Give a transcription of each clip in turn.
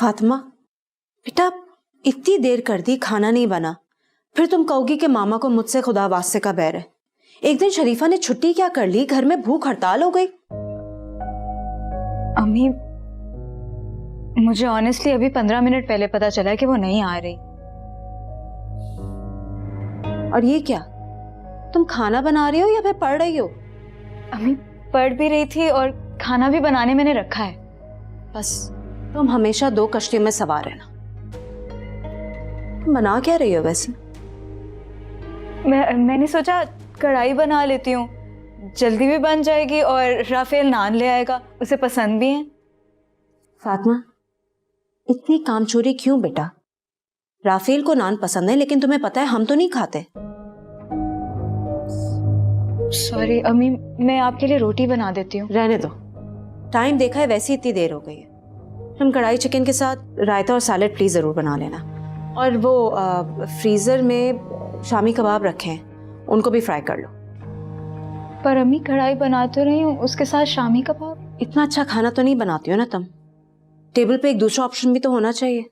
फातिमा बेटा, इतनी देर कर दी, खाना नहीं बना, फिर तुम कहोगी कि मामा को मुझसे खुदा वास्ते का बैर है। एक दिन शरीफा ने छुट्टी क्या कर ली, घर में भूख हड़ताल हो गई। अम्मी, मुझे ऑनेस्टली अभी 15 मिनट पहले पता चला कि वो नहीं आ रही। और ये क्या, तुम खाना बना रही हो या फिर पढ़ रही हो? अम्मी, पढ़ भी रही थी और खाना भी बनाने मैंने रखा है। बस तुम हमेशा दो कश्तियों में सवार रहना। तुम बना क्या रही हो वैसे? मैंने सोचा कढ़ाई बना लेती हूँ, जल्दी भी बन जाएगी और राफेल नान ले आएगा, उसे पसंद भी है। फातिमा, इतनी कामचोरी क्यों बेटा? राफेल को नान पसंद है, लेकिन तुम्हें पता है हम तो नहीं खाते। सॉरी अम्मी, मैं आपके लिए रोटी बना देती हूँ। रहने दो, टाइम देखा है वैसे इतनी देर हो गई है। तुम कढ़ाई चिकन के साथ रायता और सैलेड प्लीज जरूर बना लेना। और वो फ्रीजर में शामी कबाब रखे हैं, उनको भी फ्राई कर लो। पर अम्मी, कढ़ाई बना तो रही हूँ, उसके साथ शामी कबाब? इतना अच्छा खाना तो नहीं बनाती हो ना तुम, टेबल पे एक दूसरा ऑप्शन भी तो होना चाहिए।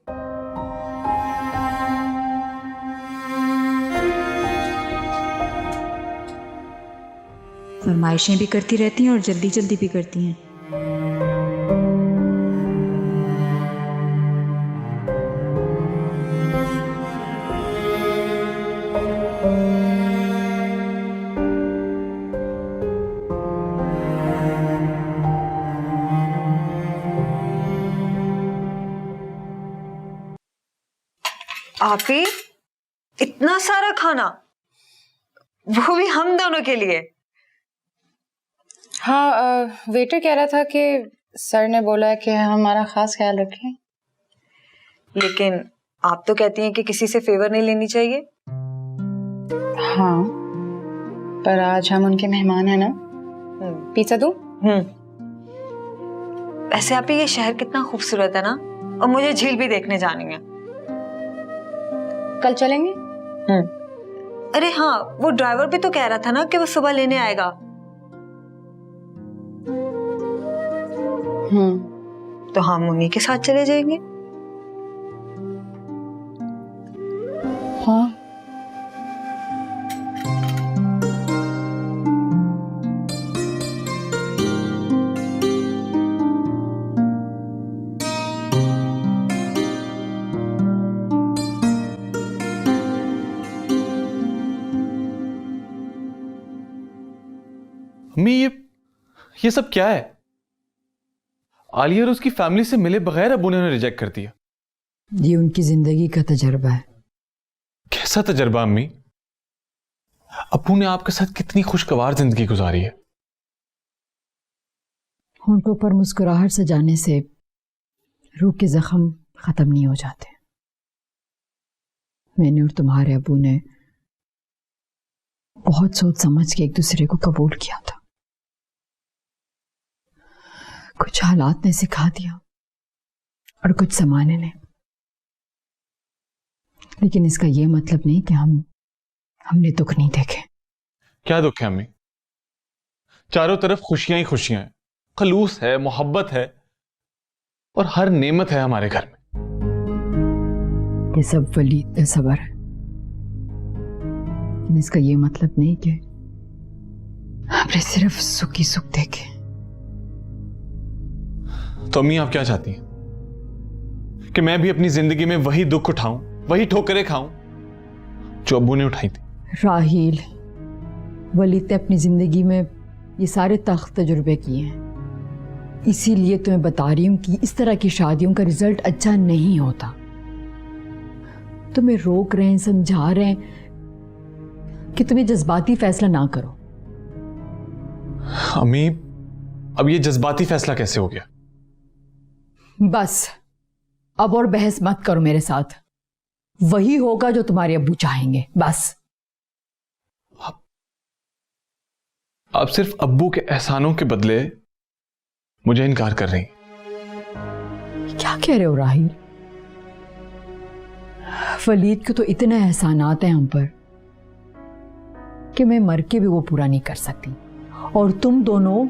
फरमाइशें भी करती रहती हैं और जल्दी जल्दी भी करती हैं। आपी, इतना सारा खाना, वो भी हम दोनों के लिए? हाँ, वेटर कह रहा था कि सर ने बोला है कि हमारा खास ख्याल रखें। लेकिन आप तो कहती हैं कि किसी से फेवर नहीं लेनी चाहिए। हाँ, पर आज हम उनके मेहमान हैं ना। पिज्जा दूं? वैसे आप ये शहर कितना खूबसूरत है ना, और मुझे झील भी देखने जानी है। कल चलेंगे? अरे हाँ, वो ड्राइवर भी तो कह रहा था ना कि वो सुबह लेने आएगा। तो हम उन्हीं के साथ चले जाएंगे। हाँ। अम्मी, ये सब क्या है? आलिया और उसकी फैमिली से मिले बगैर अब्बू ने उन्हें रिजेक्ट कर दिया। ये उनकी जिंदगी का तजर्बा है। कैसा तजर्बा अम्मी? अब्बू ने आपके साथ कितनी खुशगवार जिंदगी गुजारी है। होंठों पर मुस्कुराहट सजाने से रूह के जख्म खत्म नहीं हो जाते। मैंने और तुम्हारे अब्बू ने बहुत सोच समझ के एक दूसरे को कबूल किया था। कुछ हालात ने सिखा दिया और कुछ ज़माने ने, लेकिन इसका यह मतलब नहीं कि हमने दुख नहीं देखे। क्या दुख है अम्मी? चारों तरफ खुशियां ही खुशियां हैं, खलूस है, मोहब्बत है और हर नेमत है हमारे घर में। ये सब वलीद का सबर है, लेकिन इसका यह मतलब नहीं कि हमने सिर्फ सुख ही सुख देखे। तो अम्मी, आप क्या चाहती हैं? कि मैं भी अपनी जिंदगी में वही दुख उठाऊं, वही ठोकरें खाऊं जो अब्बू ने उठाई थी? राहील, वलीद ने अपनी जिंदगी में ये सारे तख्त तजुर्बे किए हैं, इसीलिए तुम्हें बता रही हूं कि इस तरह की शादियों का रिजल्ट अच्छा नहीं होता। तुम्हें रोक रहे हैं, समझा रहे हैं कि तुम्हें जज्बाती फैसला ना करो। अम्मी, अब ये जज्बाती फैसला कैसे हो गया? बस अब और बहस मत करो मेरे साथ। वही होगा जो तुम्हारे अब्बू चाहेंगे, बस। आप सिर्फ अब्बू के एहसानों के बदले मुझे इनकार कर रही। क्या कह रहे हो राहील? वलीद के तो इतने एहसानात हैं हम पर कि मैं मर के भी वो पूरा नहीं कर सकती, और तुम दोनों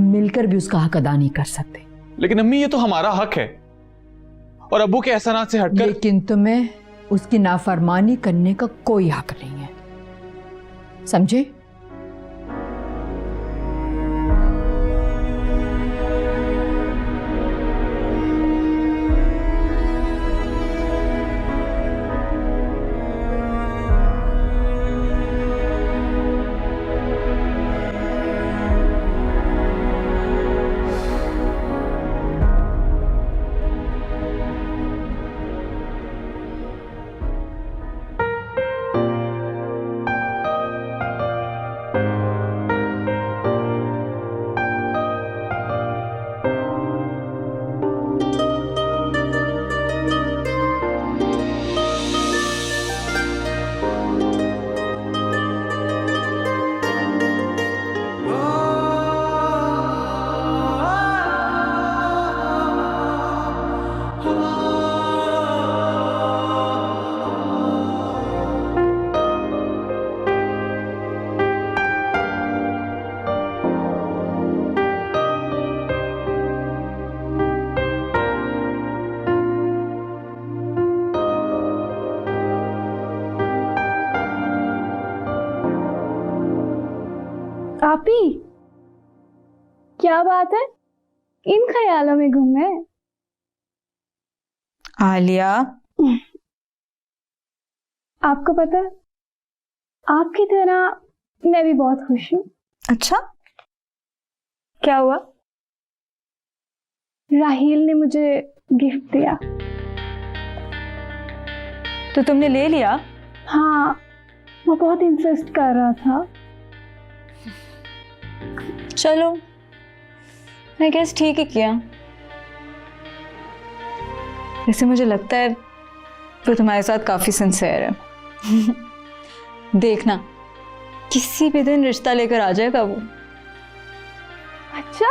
मिलकर भी उसका हक अदा नहीं कर सकते। लेकिन अम्मी, ये तो हमारा हक है। और अब्बू के एहसानात से हटकर। लेकिन तुम्हें उसकी नाफरमानी करने का कोई हक नहीं है, समझे? आपी, क्या बात है? इन ख्यालों में घूमे? आलिया, आपको पता है, आपकी तरह मैं भी बहुत खुश हूँ। अच्छा, क्या हुआ? राहील ने मुझे गिफ्ट दिया। तो तुमने ले लिया? हाँ, वो बहुत इंसिस्ट कर रहा था। चलो, मैं गेस ठीक ही किया। वैसे मुझे लगता है वो तुम्हारे साथ काफी सिंसियर है। देखना, किसी भी दिन रिश्ता लेकर आ जाएगा वो। अच्छा,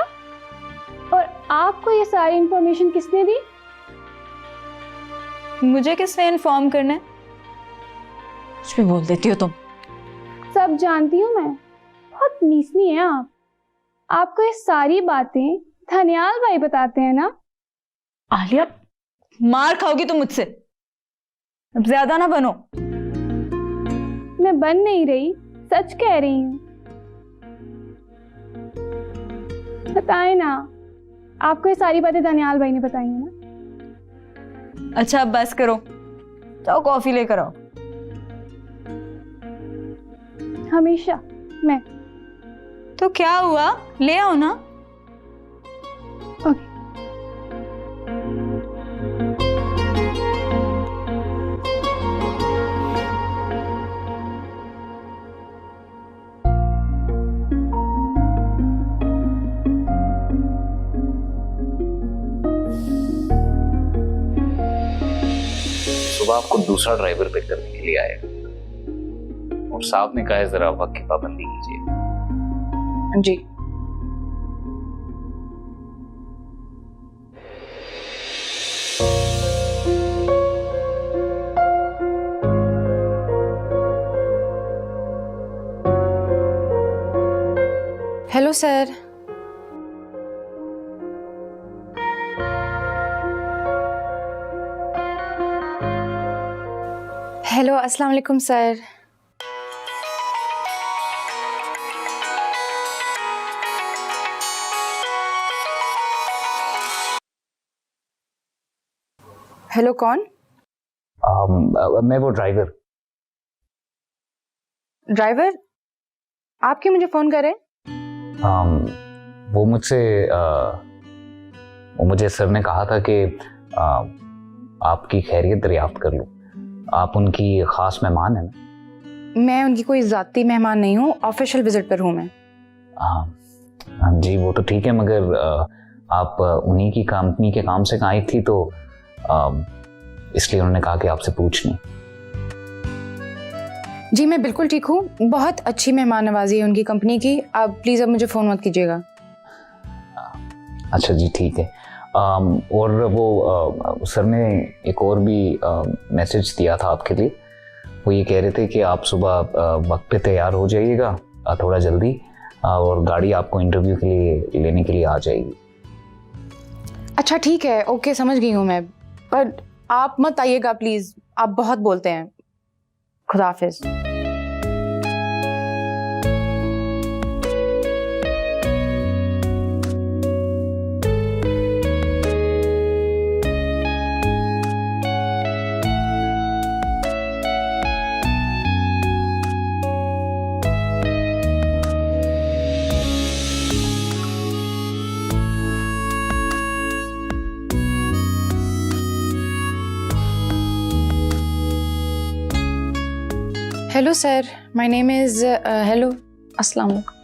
और आपको ये सारी इंफॉर्मेशन किसने दी? मुझे किसने इन्फॉर्म करना है? कुछ भी बोल देती हो तुम। सब जानती हूँ मैं, बहुत नीचनी है आप। आपको ये सारी बातें धनियाल भाई बताते हैं ना? आलिया, मार खाओगी तुम मुझसे। अब ज्यादा ना बनो। मैं बन नहीं रही, सच कह रही हूँ। बताए ना, आपको ये सारी बातें धनियाल भाई ने बताई है ना? अच्छा, अब बस करो, जाओ कॉफी लेकर आओ। हमेशा मैं। तो क्या हुआ, ले आओ ना। ओके। सुबह आपको दूसरा ड्राइवर पिक करने के लिए आएगा और साहब ने कहा है जरा वक्त की पाबंदी कीजिए। जी। Hello sir. हेलो, अस्सलाम वालेकुम सर। हेलो, कौन? मैं वो ड्राइवर। ड्राइवर, आप क्यों मुझे फोन कर रहे हैं? वो मुझे सर ने कहा था कि आपकी खैरियत दरियाफ्त कर लूं। आप उनकी खास मेहमान हैं ना? मैं उनकी कोई ज़ाती मेहमान नहीं हूँ, ऑफिशियल विजिट पर हूँ मैं। हाँ जी, वो तो ठीक है, मगर आप उन्हीं की कंपनी के काम से आई थी, तो इसलिए उन्होंने कहा कि आपसे पूछ लें। जी, मैं बिल्कुल ठीक हूँ। बहुत अच्छी मेहमान नवाजी है उनकी कंपनी की। आप प्लीज़ अब मुझे फ़ोन मत कीजिएगा। अच्छा जी, ठीक है। और वो सर ने एक और भी मैसेज दिया था आपके लिए। वो ये कह रहे थे कि आप सुबह वक्त पे तैयार हो जाइएगा थोड़ा जल्दी, और गाड़ी आपको इंटरव्यू के लिए लेने के लिए आ जाएगी। अच्छा ठीक है, ओके, समझ गई हूँ मैं। पर आप मत आइएगा प्लीज, आप बहुत बोलते हैं। खुदा हाफिज। Hello sir, my name is hello अस्सलाम वालेकुम।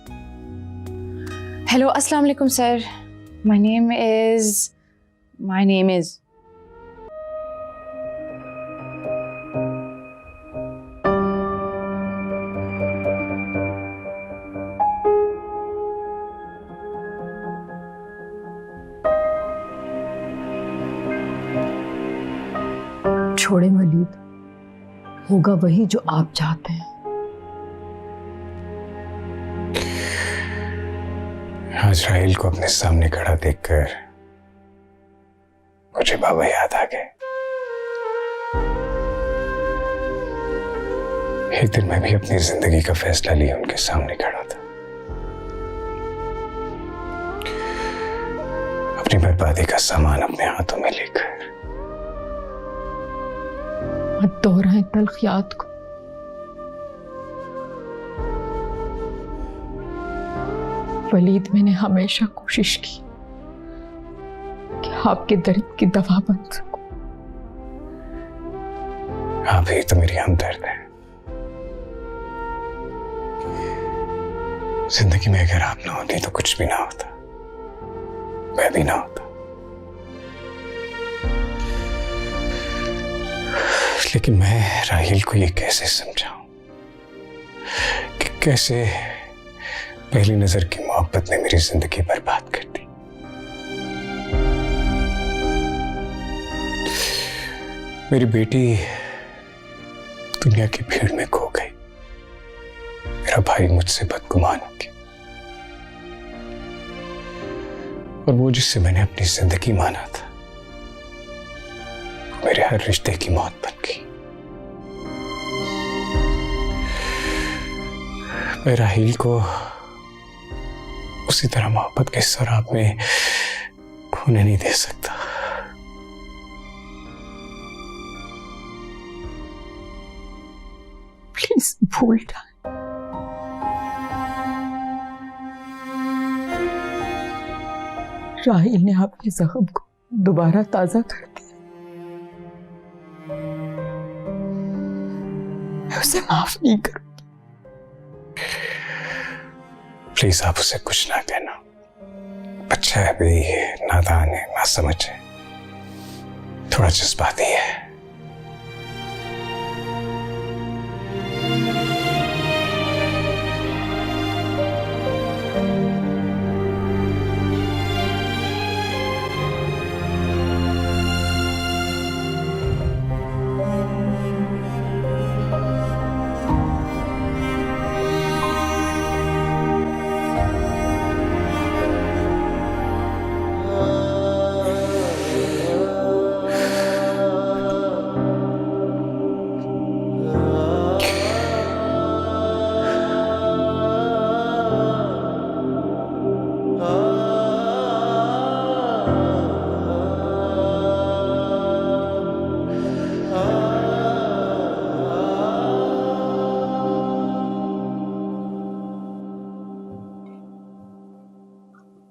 हेलो अस्सलाम वालेकुम सर, माय नेम इज़ छोड़े वलीद, होगा वही जो आप चाहते हैं। आज राहिल को अपने सामने खड़ा देखकर मुझे बाबा याद आ गए। एक दिन मैं भी अपनी जिंदगी का फैसला लिए उनके सामने खड़ा था, अपनी बर्बादी का सामान अपने हाथों में लेकर। मत दोहराएं तलखियात को। वलीद, मैंने हमेशा कोशिश की कि आपके दर्द की दवा बन सकूं। आप ही तो मेरी हमदर्द है। जिंदगी में अगर आप ना होती तो कुछ भी ना होता, मैं भी ना होता। लेकिन मैं राहिल को ये कैसे समझाऊं कि कैसे पहली नजर की मोहब्बत ने मेरी जिंदगी बर्बाद कर दी। मेरी बेटी दुनिया की भीड़ में खो गई, मेरा भाई मुझसे बदगुमान हो गया, और वो जिससे मैंने अपनी जिंदगी माना था मेरे हर रिश्ते की मौत बन गई। मैं राहिल को उसी तरह मोहब्बत के सराब में खोने नहीं दे सकता। प्लीज भूल जाए। राहिल ने आपके जख्म को दोबारा ताजा कर दिया। मैं उसे माफ नहीं करूंगी। प्लीज आप उसे कुछ ना कहना। बच्चा है, अभी नादान है, ना समझ है, थोड़ा जज्बाती है।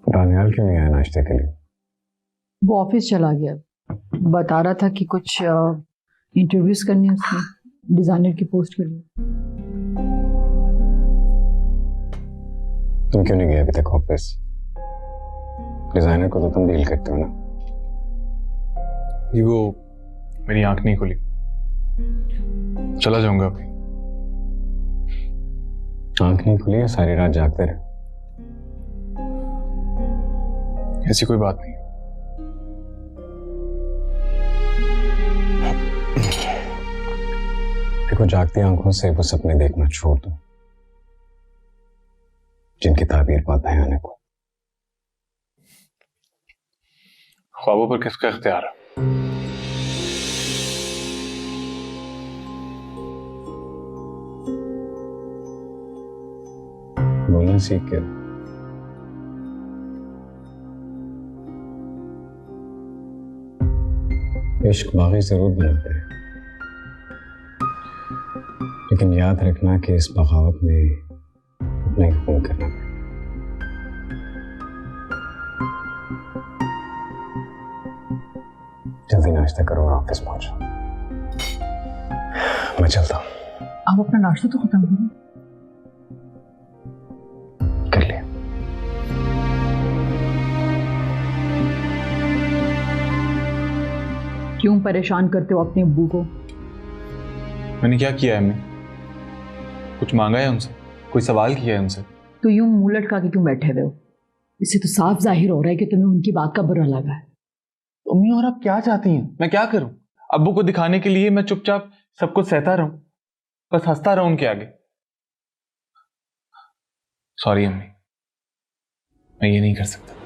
दानियाल क्यों नहीं आया नाश्ते के लिए? वो ऑफिस चला गया, बता रहा था कि कुछ इंटरव्यूज करनी है उसने, डिजाइनर की पोस्ट के लिए। तुम क्यों नहीं गए अभी तक ऑफिस? डिजाइनर को तो तुम डील करते हो ना। ये वो मेरी आंख नहीं खुली, चला जाऊंगा अभी। आंख नहीं खुली है, सारी रात जागते रहे। ऐसी कोई बात नहीं। देखो, जागती आंखों से वो सपने देखना छोड़ दो जिनकी ताबीर बहुत भयानक हो। ख्वाबों पर किसका इख्तियार है? बोलना सीख के। इश्क बागी जरूर बनाते हैं, लेकिन याद रखना कि इस बगावत में अपने हुक्म करना पड़ेगा। जल्दी नाश्ता करो और ऑफिस पहुंचो। मैं चलता हूँ। आप अपना नाश्ता तो खत्म करो। कर लिया। क्यों परेशान करते हो अपने अब्बू को? मैंने क्या किया है अम्मी? कुछ मांगा है उनसे? कोई सवाल किया है उनसे? तो यूं मुंह लटका के क्यों बैठे हुए हो? इससे तो साफ जाहिर हो रहा है कि तुम्हें उनकी बात का बुरा लगा है। अम्मी और आप क्या चाहती हैं? मैं क्या करूं? अब्बू को दिखाने के लिए मैं चुपचाप सब कुछ सहता रहूं, बस हंसता रहूं उनके आगे? सॉरी अम्मी, मैं ये नहीं कर सकता।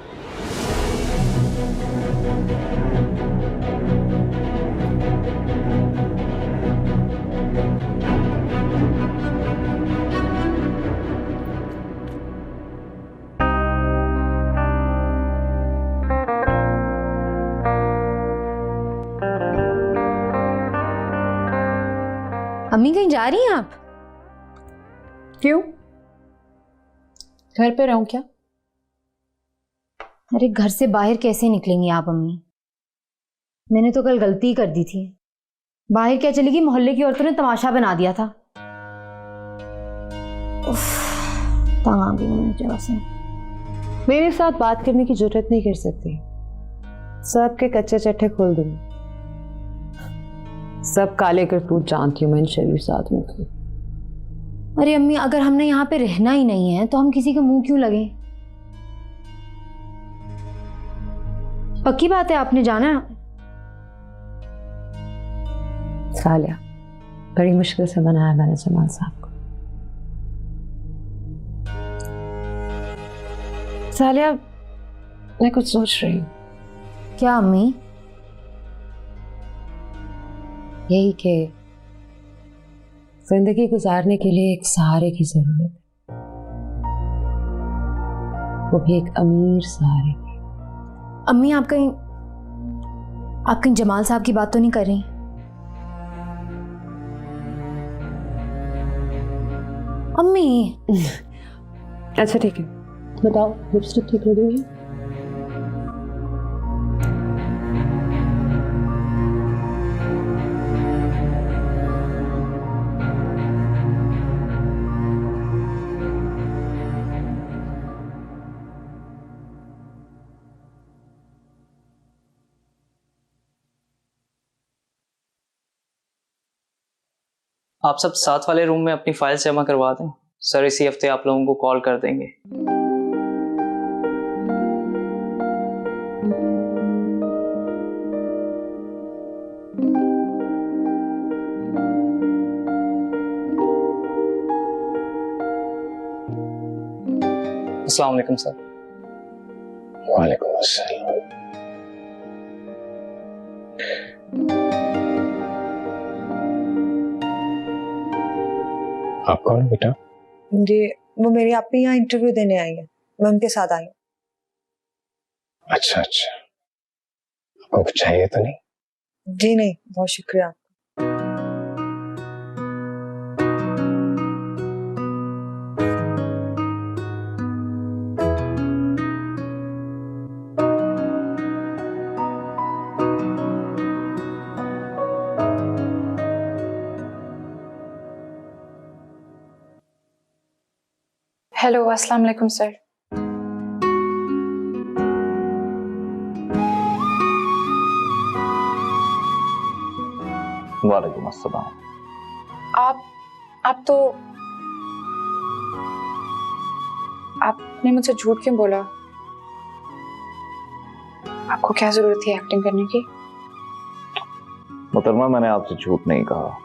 अम्मी कहीं जा रही हैं आप? क्यों? घर पे रहूं क्या? अरे घर से बाहर कैसे निकलेंगी आप अम्मी? मैंने तो कल गलती कर दी थी। बाहर क्या चलेगी, मोहल्ले की औरतों ने तमाशा बना दिया था। उफ, तंग आ गई मैं जगह से। मेरे साथ बात करने की जरूरत नहीं कर सकती, सबके कच्चे चट्टे खोल दूंगी। सब काले करतूत जानती हूँ मैं इन शरीफ साथ में थी। अरे अम्मी, अगर हमने यहाँ पे रहना ही नहीं है तो हम किसी के मुंह क्यों लगे? पक्की बात है आपने जाना है? सालिया, बड़ी मुश्किल से बनाया मैंने जमाल साहब को। सालिया, मैं कुछ सोच रही हूँ। क्या अम्मी? यही कि जिंदगी गुजारने के लिए एक सहारे की जरूरत है, वो भी एक अमीर सहारे की। अम्मी, आप कहीं जमाल साहब की बात तो नहीं कर रही? अम्मी। अच्छा ठीक है, बताओ लिपस्टिक ठीक लग रही है? आप सब साथ वाले रूम में अपनी फाइल जमा करवा दें, सर इसी हफ्ते आप लोगों को कॉल कर देंगे। अस्सलाम वालेकुम सर। वालेकुम अस्सलाम। आप कौन हो बेटा? जी, वो मेरी आपी यहाँ इंटरव्यू देने आई है, मैं उनके साथ आई हूँ। अच्छा अच्छा, आपको कुछ चाहिए तो नहीं? जी नहीं, बहुत शुक्रिया। हेलो, अस्सलाम वालेकुम सर। वालेकुम अस्सलाम। आप तो आपने मुझसे झूठ क्यों बोला? आपको क्या जरूरत थी एक्टिंग करने की? मोहतरमा, मैंने आपसे झूठ नहीं कहा,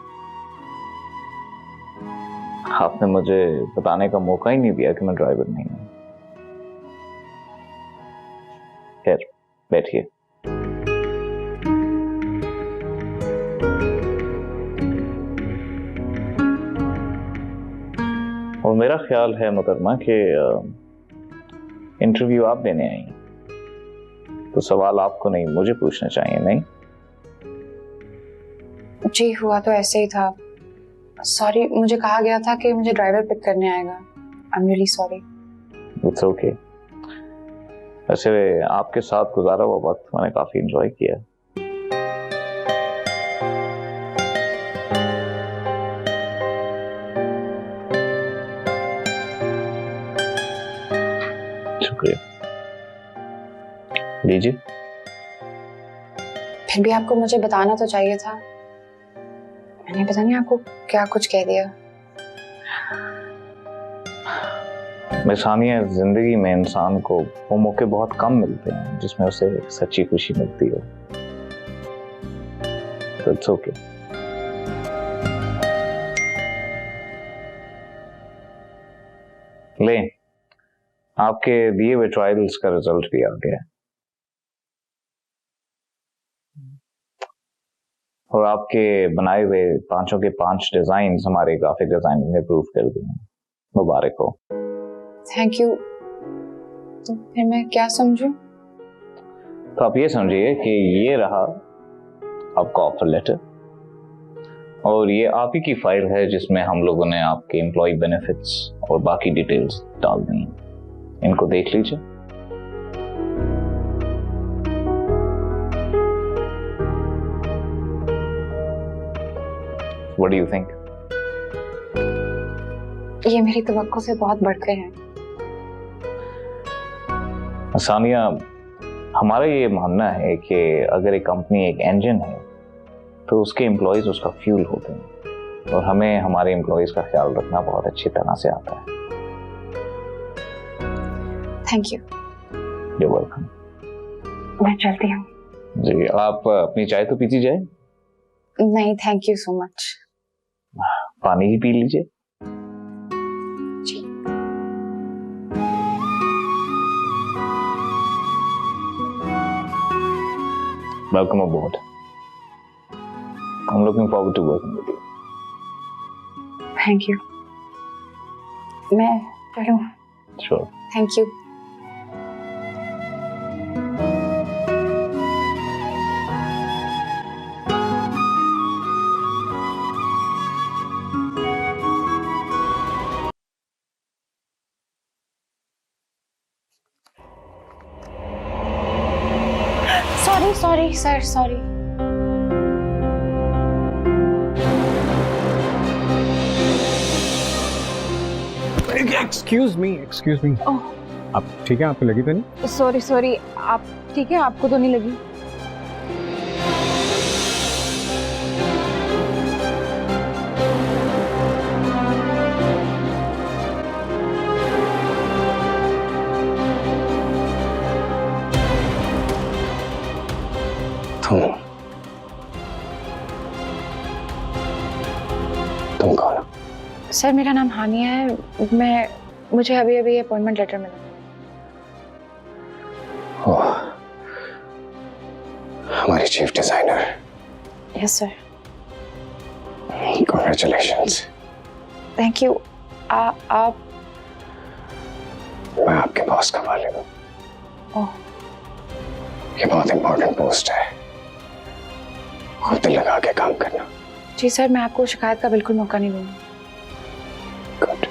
आपने मुझे बताने का मौका ही नहीं दिया कि मैं ड्राइवर नहीं हूं। खैर, बैठिए। और मेरा ख्याल है मोहतरमा कि इंटरव्यू आप देने आई हैं, तो सवाल आपको नहीं मुझे पूछने चाहिए, नहीं? जी हुआ तो ऐसे ही था। सॉरी, मुझे कहा गया था कि मुझे ड्राइवर पिक करने आएगा। I am really sorry. It's okay. वैसे आपके साथ गुजारा हुआ वक्त मैंने काफी एंजॉय किया। शुक्रिया। लीजिए। फिर भी आपको मुझे बताना तो चाहिए था। मैंने पता नहीं आपको क्या कुछ कह दिया। सानिया, जिंदगी में इंसान को वो मौके बहुत कम मिलते हैं जिसमें उसे सच्ची खुशी मिलती हो। तो इट्स ओके। ले, आपके दिए हुए ट्रायल्स का रिजल्ट भी आ गया है और आपके बनाए हुए पांचों के 5 डिजाइन हमारे ग्राफिक डिजाइनिंग ने अप्रूव कर दिए हैं। मुबारक हो। Thank you. तो फिर मैं क्या समझूं? तो आप ये समझिए कि ये रहा आपका ऑफर लेटर और ये आप ही की फाइल है जिसमें हम लोगों ने आपके एम्प्लॉय बेनिफिट्स और बाकी डिटेल्स डाल दी हैं। इनको देख लीजिए। What do you think? ये मेरी तवक्को से बहुत बढ़कर हैं। सानिया, हमारा ये मानना है कि अगर एक कंपनी एक इंजन है तो उसके एम्प्लॉयज उसका फ्यूल होते हैं और हमें हमारे एम्प्लॉयज का ख्याल रखना बहुत अच्छी तरह से आता है। Thank you. You're welcome। मैं चलती हूँ। जी, आप अपनी चाय तो पीती जाए। नहीं, थैंक यू सो मच। पानी ही पी लीजिए। जी। Welcome aboard. I'm looking forward to working with you. Thank you. मैं चलूँ? Sure. Thank you. Sorry sir, sorry. Excuse me. आप ठीक है? आपको लगी तो नहीं? सॉरी, आप ठीक है? आपको तो नहीं लगी? तुम कौन हो? सर, मेरा नाम हानिया है। मुझे अभी अभी अपॉइंटमेंट लेटर मिला। ओह, हमारी chief designer. Yes sir. Congratulations. Thank you. आप? मैं आपके बॉस का वालिद हूँ। ओह, ये बहुत इंपॉर्टेंट पोस्ट है, खूब दिल लगा के काम करना। जी सर, मैं आपको शिकायत का बिल्कुल मौका नहीं दूंगी। Good.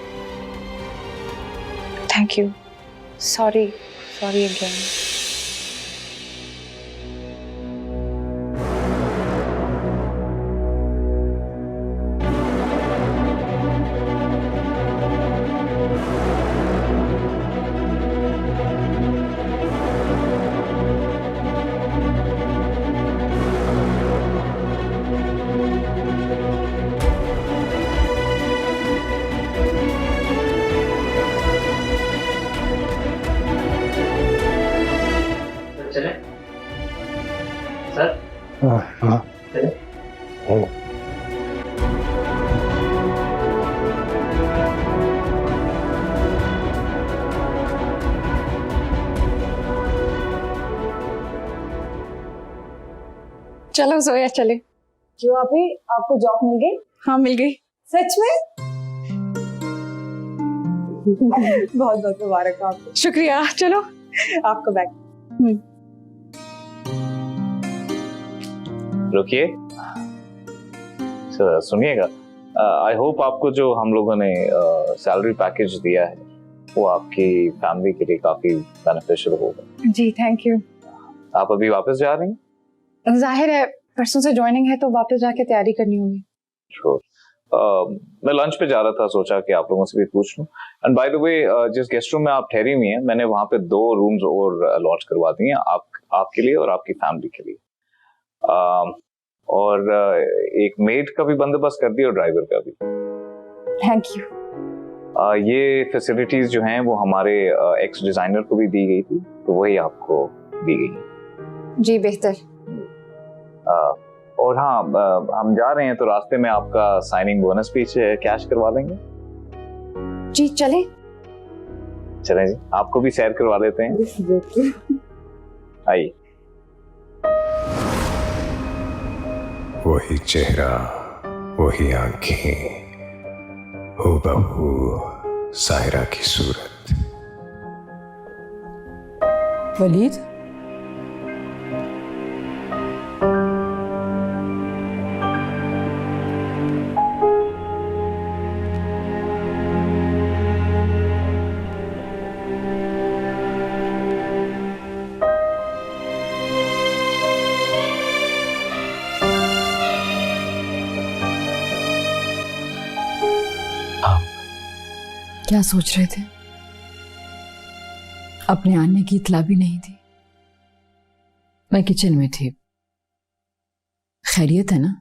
Thank you. Sorry again. चले सर? हाँ। चले? चलो जोया, चले। क्यों आपको जॉब मिल गई? हाँ, मिल गई। सच में? बहुत बहुत मुबारक आपको। शुक्रिया। चलो आपको बैग। रुकिए, सुनिएगा, आई होप आपको जो हम लोगों ने सैलरी पैकेज दिया है वो आपकी फैमिली के लिए काफी बेनिफिशियल होगा। जी थैंक यू। आप अभी वापस जा रही हैं? जाहिर है परसों से ज्वाइनिंग है तो वापस जाके तैयारी करनी होगी। श्योर। मैं लंच पे जा रहा था, सोचा कि आप लोगों से भी पूछ लूं। एंड बाय द वे, जिस गेस्ट रूम में आप ठहरी हुई हैं, मैंने वहां पे 2 रूम्स और लॉन्च करवा दी हैं आपके लिए और आपकी फैमिली के लिए। और एक मेड का भी बंदोबस्त कर दिया और ड्राइवर का भी। Thank you. ये फैसिलिटीज जो हैं वो हमारे एक्स डिजाइनर को भी दी गई थी, तो वही आपको दी गई। जी बेहतर। और हाँ, हम जा रहे हैं तो रास्ते में आपका साइनिंग बोनस भी कैश करवा देंगे। जी चलें जी, आपको भी सैर करवा देते हैं। आइए। वही चेहरा, वही आंखें, हूबहू सायरा की सूरत। वलीद, क्या सोच रहे थे? अपने आने की इतला भी नहीं दी। मैं किचन में थी। खैरियत है ना?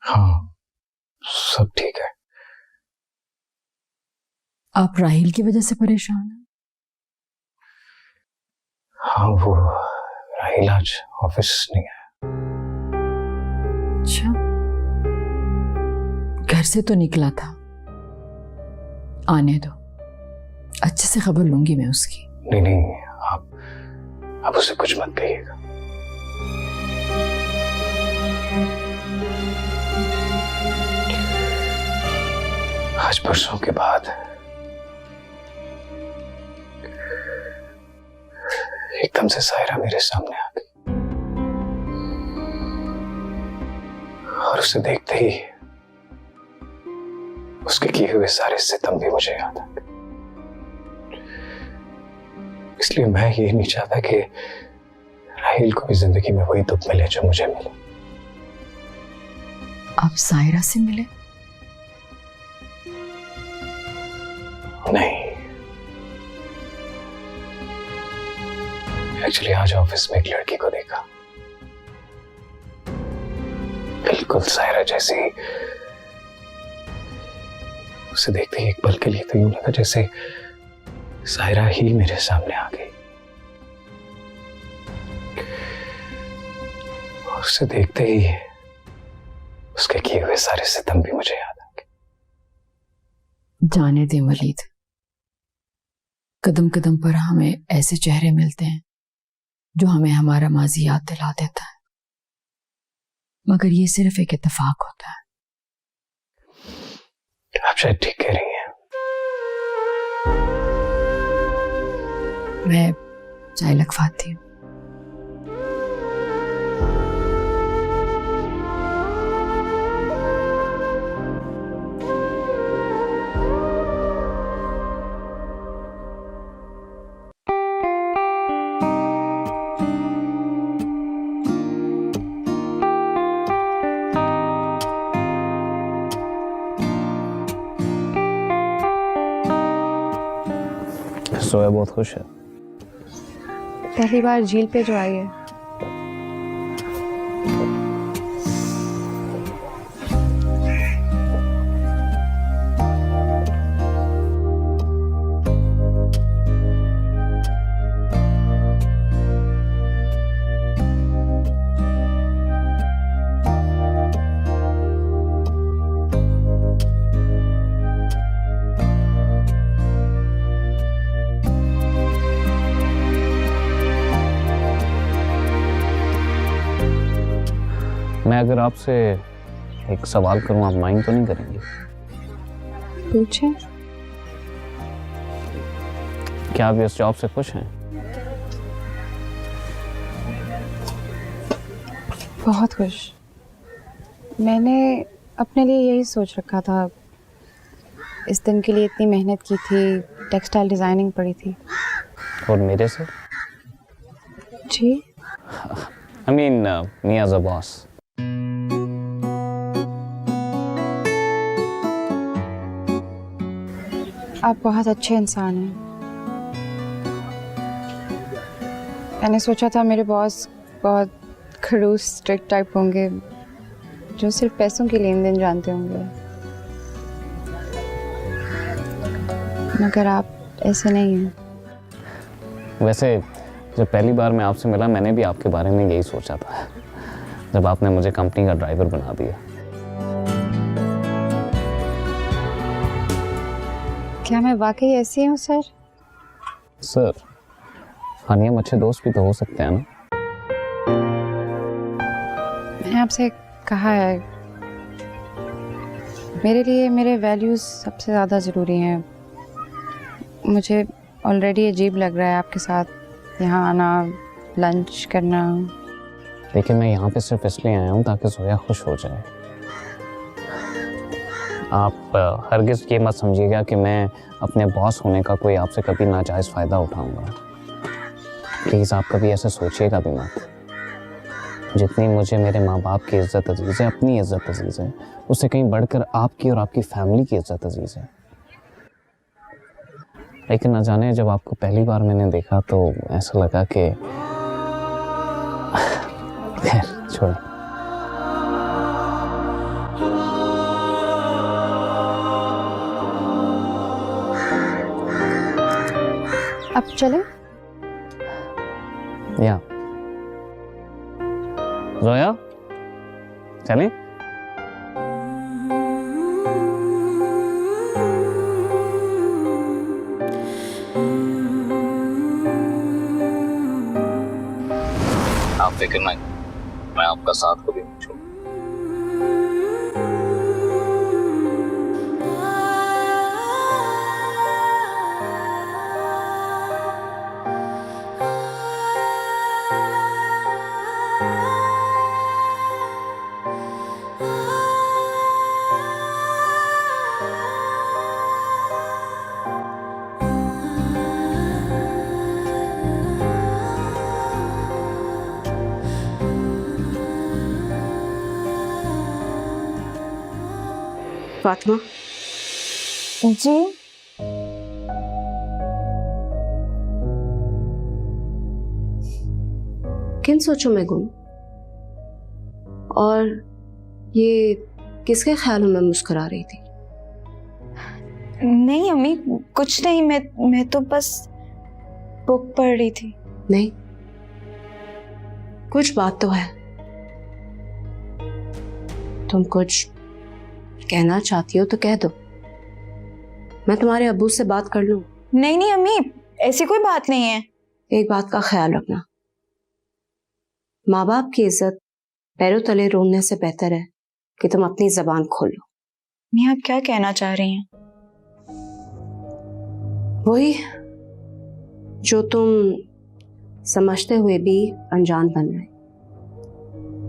हाँ, सब ठीक है। आप राहिल की वजह से परेशान हैं? हाँ, वो राहिल आज ऑफिस नहीं आया। अच्छा, घर से तो निकला था। आने दो, अच्छे से खबर लूंगी मैं उसकी। नहीं नहीं, आप उसे कुछ मत कहिएगा। आज परसों के बाद एकदम से सायरा मेरे सामने आ गई और उसे देखते ही उसके किए हुए सारे सितम भी मुझे याद आ गए। इसलिए मैं ये नहीं चाहता कि राहिल को भी जिंदगी में वही दुख मिले जो मुझे मिले। आप सायरा से मिले? नहीं, एक्चुअली आज ऑफिस में एक लड़की को देखा, बिल्कुल सायरा जैसी। उसे देखते ही एक पल के लिए तो यूं लगा जैसे सायरा ही मेरे सामने आ गई। उसे देखते ही उसके किए हुए सारे सितम भी मुझे याद आ गए। जाने दे वलीद, कदम कदम पर हमें ऐसे चेहरे मिलते हैं जो हमें हमारा माजी याद दिला देता है, मगर ये सिर्फ एक इत्तेफाक होता है। आप शायद ठीक कह रही हैं। मैं चाय लगवाती हूँ। सोया बहुत खुश है। पहली बार झील पे जो आई है। मैं अगर आपसे एक सवाल करूं, आप माइंड तो नहीं करेंगे? पूछे। क्या आप इस जॉब से खुश हैं? बहुत खुश। मैंने अपने लिए यही सोच रखा था, इस दिन के लिए इतनी मेहनत की थी, टेक्सटाइल डिज़ाइनिंग पढ़ी थी। और मेरे से? जी I mean, me as a boss. आप बहुत अच्छे इंसान हैं। मैंने सोचा था मेरे बॉस बहुत खड़ूस स्ट्रिक्ट टाइप होंगे, जो सिर्फ पैसों की लेन देन जानते होंगे, मगर आप ऐसे नहीं हैं। वैसे जब पहली बार मैं आपसे मिला मैंने भी आपके बारे में यही सोचा था, जब आपने मुझे कंपनी का ड्राइवर बना दिया। क्या मैं वाकई ऐसी हूँ सर? सर, हाँ, हम अच्छे दोस्त भी तो हो सकते हैं ना। मैंने आपसे कहा है, मेरे लिए मेरे वैल्यूज़ सबसे ज़्यादा ज़रूरी हैं। मुझे ऑलरेडी अजीब लग रहा है आपके साथ यहाँ आना, लंच करना। देखिए, मैं यहाँ पे सिर्फ इसलिए आया हूँ ताकि जोया खुश हो जाए। आप हरगिज़ ये मत समझिएगा कि मैं अपने बॉस होने का कोई आपसे कभी नाजायज़ फ़ायदा उठाऊँगा। प्लीज़ आप कभी ऐसे सोचिएगा भी मत। जितनी मुझे मेरे माँ बाप की इज़्ज़त अजीज़ है, अपनी इज़्ज़त अजीज़ है, उससे कहीं बढ़कर आपकी और आपकी फैमिली की इज़्ज़त अजीज़ है। लेकिन न जाने जब आपको पहली बार मैंने देखा तो ऐसा लगा कि खैर छोड़ो। अब चले? या जोया, चलें? आप फिक्र नहीं, मैं आपका साथ कभी नहीं छोड़ूंगा। फातिमा, जी किन सोचों में गुम, और ये किसके ख्यालों में मुस्कुरा रही थी? नहीं अम्मी, कुछ नहीं, मैं तो बस बुक पढ़ रही थी। नहीं, कुछ बात तो है। तुम कुछ कहना चाहती हो तो कह दो, मैं तुम्हारे अब्बू से बात कर लूं। नहीं नहीं अम्मी, ऐसी कोई बात नहीं है। एक बात का ख्याल रखना, माँ बाप की इज्जत पैरों तले रोने से बेहतर है कि तुम अपनी जबान खोलो। नहीं, आप क्या कहना चाह रही हैं? वही जो तुम समझते हुए भी अनजान बन रहे।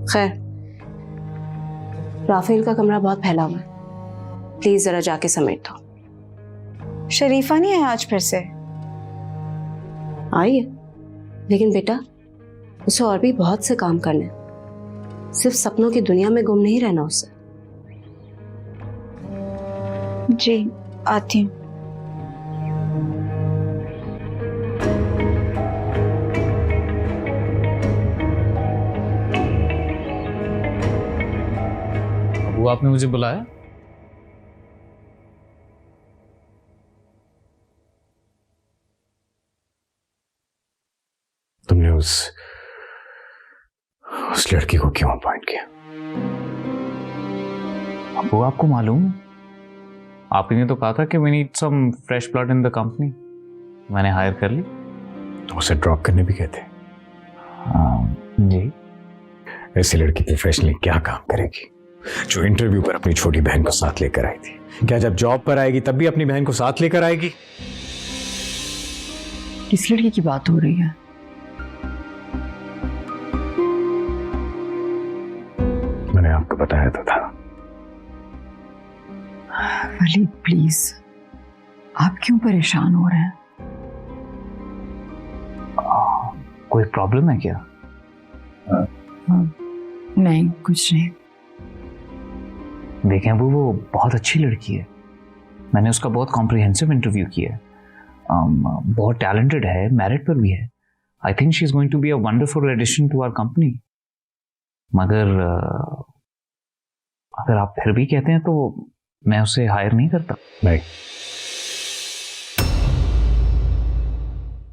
खैर, राफेल का कमरा बहुत फैला हुआ है, प्लीज जरा जाके समेट दो। शरीफा नहीं है आज फिर से? आई है, लेकिन बेटा उसे और भी बहुत से काम करने हैं। सिर्फ सपनों की दुनिया में गुम नहीं रहना उसे। जी आती हूँ। वो आपने मुझे बुलाया? तुमने उस लड़की को क्यों अपॉइंट किया? वो आपको मालूम? आप ही ने तो कहा था कि we need some fresh blood in the company. मैंने हायर कर ली। तो उसे ड्रॉप करने भी कहते? जी। ऐसी लड़की प्रोफेशनली क्या काम करेगी जो इंटरव्यू पर अपनी छोटी बहन को साथ लेकर आई थी? क्या जब जॉब पर आएगी तब भी अपनी बहन को साथ लेकर आएगी? किस लड़की की बात हो रही है? मैंने आपको बताया तो था। वलीद प्लीज, आप क्यों परेशान हो रहे हैं? कोई प्रॉब्लम है क्या? नहीं, कुछ नहीं। देखें वो बहुत अच्छी लड़की है। मैंने उसका बहुत कॉम्प्रिहेंसिव इंटरव्यू किया है। बहुत टैलेंटेड है, मेरिट पर भी है। I think she is going to be a wonderful addition to our company. मगर अगर आप फिर भी कहते हैं तो मैं उसे हायर नहीं करता। नहीं,